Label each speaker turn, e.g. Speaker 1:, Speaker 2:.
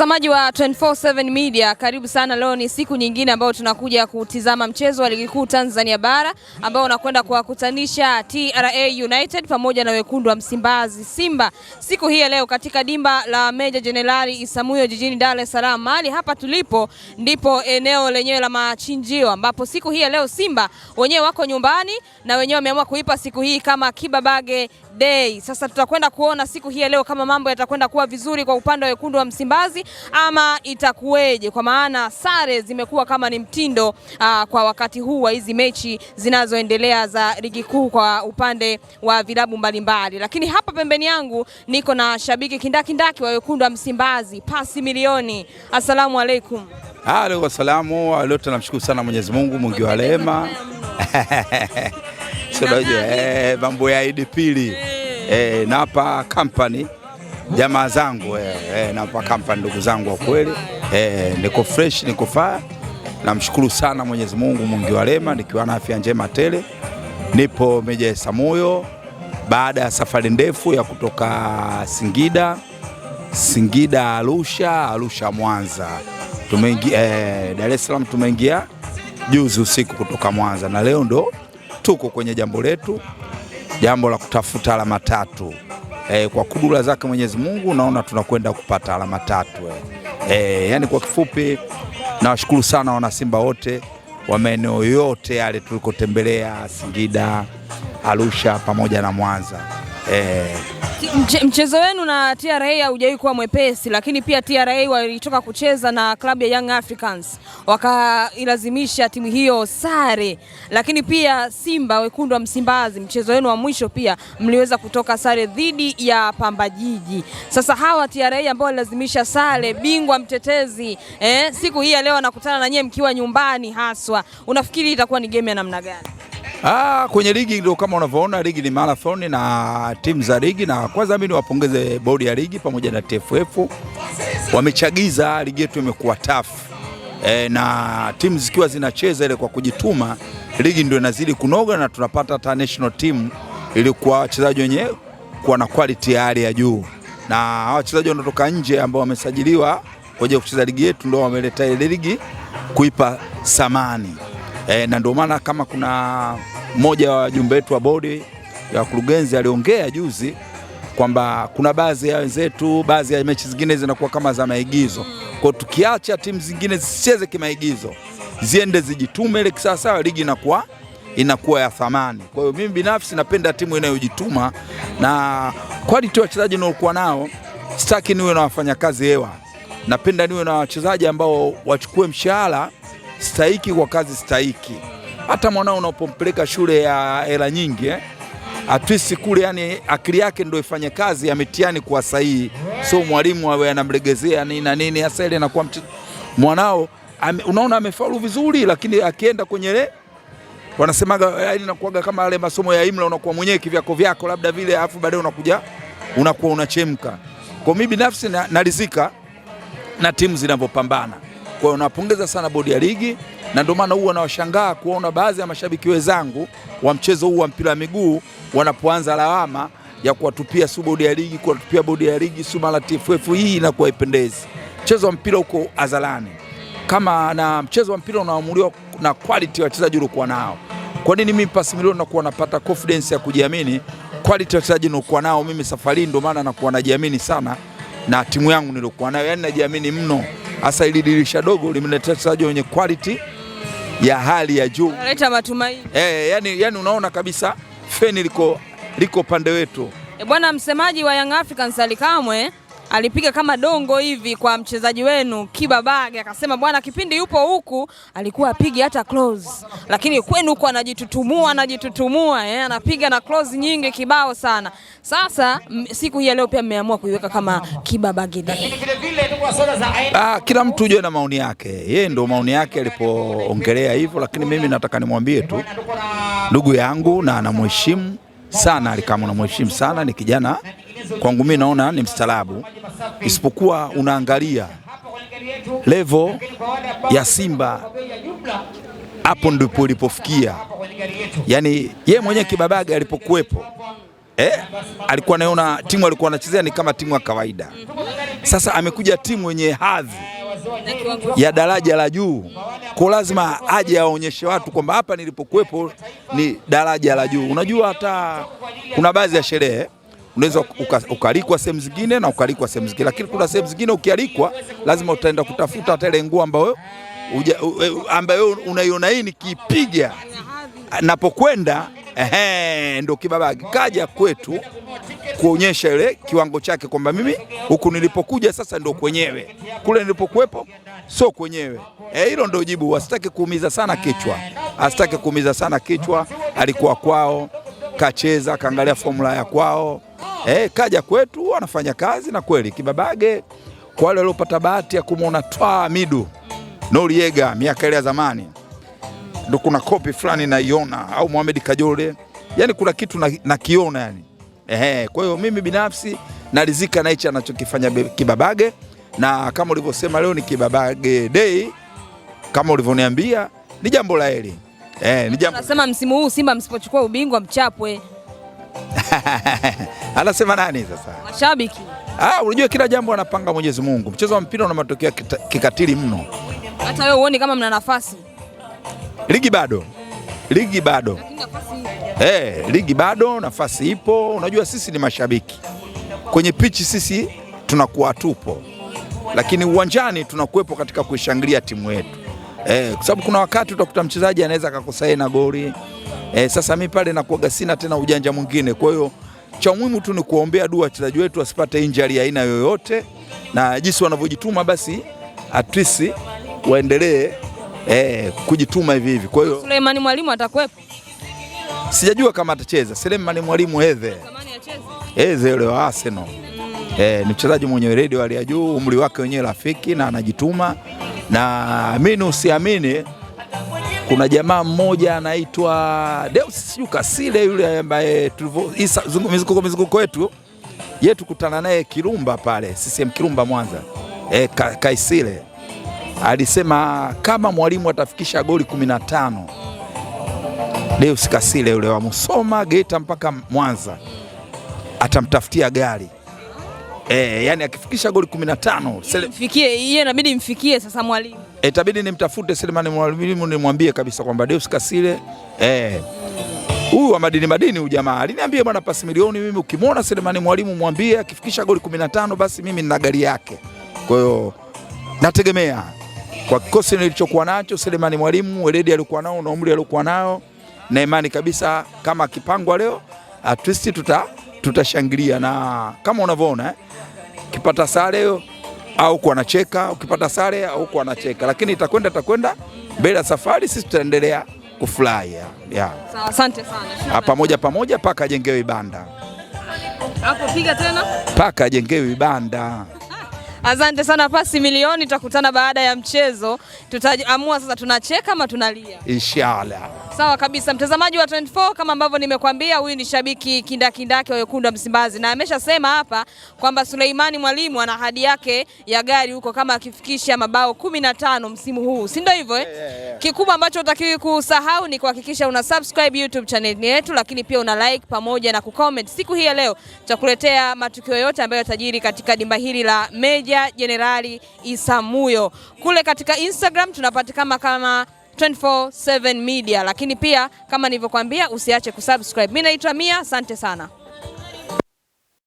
Speaker 1: Mtazamaji wa 24/7 Media, karibu sana. Leo ni siku nyingine ambayo tunakuja kutizama mchezo wa ligi kuu Tanzania bara ambao unakwenda kuwakutanisha TRA United pamoja na wekundu wa Msimbazi Simba. Siku hii leo katika dimba la Meja Jenerali Isamuhyo jijini Dar es Salaam. Mahali hapa tulipo ndipo eneo lenyewe la machinjio ambapo siku hii leo Simba wenyewe wako nyumbani na wenyewe wameamua kuipa siku hii kama Kibabage Day. Sasa tutakwenda kuona siku hii leo kama mambo yatakwenda kuwa vizuri kwa upande wa wekundu wa Msimbazi ama itakuweje, kwa maana sare zimekuwa kama ni mtindo kwa wakati huu wa hizi mechi zinazoendelea za ligi kuu kwa upande wa vilabu mbalimbali. Lakini hapa pembeni yangu niko na shabiki kindakindaki wa wekundu wa Msimbazi, Pasi Milioni. Asalamu alaikum.
Speaker 2: Halo, wasalamu. Leo tunamshukuru sana Mwenyezi Mungu mwingi wa rehema. Mambo ya Idi pili napa company jamaa zangu napa company ndugu zangu wa kweli, niko fresh, niko fire. Namshukuru sana Mwenyezi Mungu mwingi wa rehema, nikiwa na afya njema tele. Nipo Meja Isamuhyo baada ya safari ndefu ya kutoka Singida Arusha Mwanza. Tumeingia Dar es Salaam, tumeingia juzi usiku kutoka Mwanza, na leo ndo tuko kwenye jambo letu, jambo la kutafuta alama tatu. Kwa kudura zake Mwenyezi Mungu naona tunakwenda kupata alama tatu. Yani kwa kifupi nawashukuru sana wana Simba wote wa maeneo yote yale tulikotembelea, Singida, Arusha pamoja na Mwanza.
Speaker 1: Mchezo wenu na TRA haujawahi kuwa mwepesi, lakini pia TRA walitoka kucheza na klabu ya Young Africans wakailazimisha timu hiyo sare, lakini pia Simba wekundu wa Msimbazi mchezo wenu wa mwisho pia mliweza kutoka sare dhidi ya Pamba Jiji. Sasa hawa TRA ambao walilazimisha sare, bingwa mtetezi siku hii leo wanakutana na nyie mkiwa nyumbani haswa, unafikiri itakuwa ni game ya namna gani?
Speaker 2: Kwenye ligi ndio kama unavyoona, ligi ni marathon na timu za ligi, na kwanza mimi niwapongeze bodi ya ligi pamoja na TFF, wamechagiza ligi yetu imekuwa tough. Na timu zikiwa zinacheza ile kwa kujituma, ligi ndio inazidi kunoga na tunapata hata national team ilikuwa wachezaji wenye kuwa na quality ya hali ya juu, na wachezaji wanatoka nje ambao wamesajiliwa waje kucheza ligi yetu ndio wameleta ile ligi kuipa samani. Na ndio maana kama kuna mmoja wa wajumbe wetu wa bodi ya wakurugenzi aliongea juzi kwamba kuna baadhi ya wenzetu, baadhi ya mechi zingine zinakuwa kama za maigizo. Kwa tukiacha timu zingine zisicheze kimaigizo, ziende zijitume ile kisasa, ligi inakuwa ya thamani. Kwa hiyo mimi binafsi napenda timu inayojituma na quality wachezaji niliokuwa nao. Sitaki niwe na wafanyakazi hewa. Napenda niwe na wachezaji ambao wachukue mshahara stahiki kwa kazi stahiki. Hata mwanao unapompeleka shule ya hela nyingi at least kule, yani akili yake ndio ifanye kazi ya mitihani kwa sahihi, so mwalimu awe anamlegezea nini na nini. Hasa ile inakuwa mwanao unaona amefaulu vizuri, lakini akienda kwenye ile wanasemaga yani inakuwa kama wale masomo ya imla, unakuwa mwenyewe kivyako labda vile, afu baadaye unakuwa unachemka. Kwa mimi binafsi naridhika na timu zinavyopambana. Kwa hiyo napongeza sana bodi ya ligi, na ndio maana huwa nawashangaa kuona baadhi ya mashabiki wenzangu wa mchezo huu wa mpira wa miguu wanapoanza lawama ya kuwatupia bodi ya ligi, kuwatupia bodi ya ligi mara TFF. Hii inakuwa haipendezi. Mchezo wa mpira uko azalani, kama na mchezo wa mpira unaamuliwa na quality ya wachezaji uliokuwa nao. Kwa nini mimi Pasi Milioni nakuwa napata confidence ya kujiamini? Quality ya wachezaji niliokuwa nao mimi safari, ndio maana nakuwa najiamini sana na timu yangu niliokuwa nayo, yani najiamini mno. Hasa ili dirisha dogo limeleta wachezaji wenye quality ya hali ya juu,
Speaker 1: leta matumaini.
Speaker 2: Yani unaona kabisa feni liko pande wetu.
Speaker 1: Bwana msemaji wa Young Africans Ally Kamwe alipiga kama dongo hivi kwa mchezaji wenu Kibabage, akasema bwana kipindi yupo huku alikuwa apigi hata close, lakini kwenu huko anajitutumua anapiga na close nyingi kibao sana. Sasa siku hii leo pia mmeamua kuiweka kama Kibabage Day.
Speaker 2: Kila mtu ujue na maoni yake, yeye ndio maoni yake alipoongelea hivyo, lakini mimi nataka nimwambie tu ndugu yangu na anamheshimu sana Ally Kamwe, namheshimu sana, ni kijana kwangu mimi naona ni mstaarabu, isipokuwa unaangalia level ya Simba hapo ndipo ilipofikia. Yani ye mwenyewe Kibabage alipokuwepo alikuwa anaona timu alikuwa anachezea ni kama timu ya kawaida. Sasa amekuja timu yenye hadhi ya daraja la juu, kwa lazima aje aonyeshe watu kwamba hapa nilipokuwepo ni daraja la juu. Unajua hata kuna baadhi ya sherehe unaweza ukalikwa sehemu zingine na ukalikwa sehemu zingine, lakini kuna sehemu zingine ukialikwa lazima utaenda kutafuta hata ile nguo ambayo unaiona hii nikipiga napokwenda, ndo Kibabage kaja kwetu kuonyesha ile kiwango chake kwamba mimi huku nilipokuja sasa ndo kwenyewe, kule nilipokuwepo sio kwenyewe. Hilo ndo jibu. Asitaki kuumiza sana kichwa, asitaki kuumiza sana kichwa. Alikuwa kwao, kacheza, kaangalia formula ya kwao, kaja kwetu anafanya kazi. Na kweli Kibabage, kwa wale waliopata bahati ya kumwona Twa Midu Noriega miaka ile ya zamani, ndo kuna kopi fulani naiona, au Mohamed Kajole, yani kuna kitu nakiona yani. Kwa hiyo mimi binafsi naridhika na hicho anachokifanya Kibabage, na kama ulivyosema leo ni Kibabage Day, kama ulivyoniambia ni jambo la heri. Ni jambo. Anasema
Speaker 1: msimu huu Simba msipochukua ubingwa mchapwe.
Speaker 2: Anasema nani sasa?
Speaker 1: Mashabiki.
Speaker 2: Unajua kila jambo anapanga Mwenyezi Mungu. Mchezo wa mpira una matokeo kikatili mno.
Speaker 1: Hata wewe uone kama mna nafasi.
Speaker 2: Ligi bado. Ligi bado. Ligi bado, nafasi ipo. Unajua sisi ni mashabiki. Kwenye pichi sisi tunakuwa tupo, lakini uwanjani tunakuwepo katika kuishangilia timu yetu. Kwa sababu kuna wakati utakuta mchezaji anaweza akakosa na goli. Sasa mimi pale nakuaga sina tena ujanja mwingine. Kwa hiyo cha muhimu tu ni kuombea dua wachezaji wetu wasipate injury ya aina yoyote, na jinsi wanavyojituma basi at least waendelee kujituma hivi hivi. Kwa hiyo
Speaker 1: Suleiman Mwalimu atakuwepo?
Speaker 2: Sijajua kama atacheza. Suleiman Mwalimu Eze yule wa Arsenal. Ni mchezaji mwenye weledi wa hali ya juu, umri wake wenyewe rafiki na anajituma. Na amini usiamini, kuna jamaa mmoja anaitwa Deus Kasile yule ambaye mizunguko yetu kutana naye Kirumba pale CCM Kirumba Mwanza. Kaisile alisema kama Mwalimu atafikisha goli 15, Deus Kasile yule wa Musoma Geita mpaka Mwanza atamtafutia gari. Yani akifikisha goli 15
Speaker 1: mfikie yeye, inabidi mfikie sasa Mwalimu.
Speaker 2: Itabidi nimtafute Suleiman Mwalimu nimwambie kabisa kwamba Deus Kasile huyu wa madini huyu jamaa aliniambia bwana pasi milioni, mimi ukimwona Suleiman Mwalimu mwambie akifikisha goli 15 basi mimi nina gari yake. Kwa hiyo nategemea kwa kikosi nilichokuwa nacho Suleiman Mwalimu, weledi alikuwa nao na umri alikuwa nao, na imani kabisa kama akipangwa leo at least tutashangilia. Na kama unavyoona kipata sare au kwa anacheka, ukipata sare au kwa anacheka, lakini itakwenda mbele ya safari, sisi tutaendelea kufurahi.
Speaker 1: Sawa, asante sana.
Speaker 2: Pamoja paka ajengewe banda.
Speaker 1: Hapo piga tena.
Speaker 2: Paka ajengewe banda.
Speaker 1: Asante sana pasi milioni, tutakutana baada ya mchezo. Tutaamua sasa tunacheka ama tunalia.
Speaker 2: Inshallah.
Speaker 1: Sawa kabisa, mtazamaji wa 24, kama ambavyo nimekuambia, huyu ni shabiki kindakindaki wa Wekundu wa Msimbazi, na ameshasema hapa kwamba Suleiman Mwalimu ana ahadi yake ya gari huko kama akifikisha mabao 15 msimu huu, si ndio hivyo? Kikubwa ambacho utakiwi kusahau ni kuhakikisha una subscribe YouTube channel yetu, lakini pia una like pamoja na kucomment. Siku hii ya leo tutakuletea matukio yote ambayo yatajiri katika dimba hili la Meja Jenerali Isamuyo. Kule katika Instagram tunapatikana kama 24/7 Media, lakini pia kama nilivyokuambia usiache kusubscribe. Mimi naitwa Mia, asante sana.